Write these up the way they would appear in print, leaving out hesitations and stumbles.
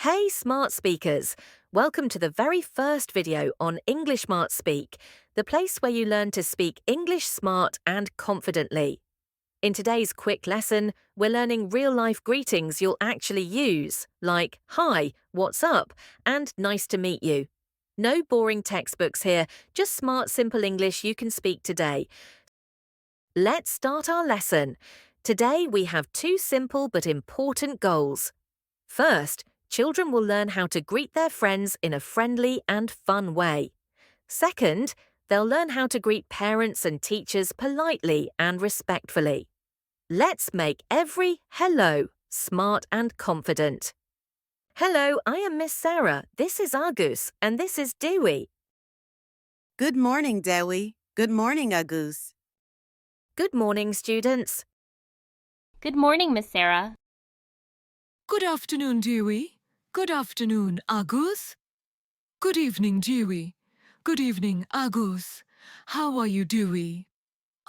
Hey smart speakers! Welcome to the very first video on English Smart Speak, the place where you learn to speak English smart and confidently. In today's quick lesson, we're learning real-life greetings you'll actually use, like hi, what's up, and nice to meet you. No boring textbooks here, just smart, simple English you can speak today. Let's start our lesson. Today we have two simple but important goals. First, children will learn how to greet their friends in a friendly and fun way. Second, they'll learn how to greet parents and teachers politely and respectfully. Let's make every hello smart and confident. Hello, I am Miss Sarah. This is Argus, and this is Dewey. Good morning, Dewey. Good morning, Agus. Good morning, students. Good morning, Miss Sarah. Good afternoon, Dewey. Good afternoon, Agus. Good evening, Dewey. Good evening, Agus. How are you, Dewey?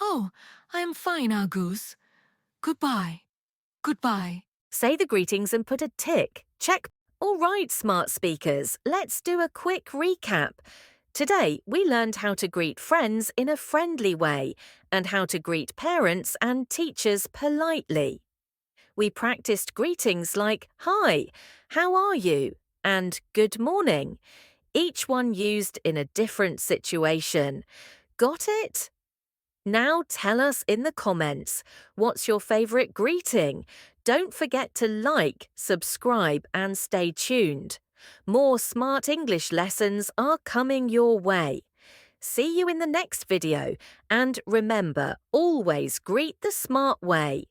Oh, I am fine, Agus. Goodbye. Goodbye. Say the greetings and put a tick. Check. All right, smart speakers, let's do a quick recap. Today, we learned how to greet friends in a friendly way and how to greet parents and teachers politely. We practiced greetings like hi, how are you, and good morning, each one used in a different situation. Got it? Now tell us in the comments, what's your favourite greeting? Don't forget to like, subscribe and stay tuned. More smart English lessons are coming your way. See you in the next video, and remember, always greet the smart way.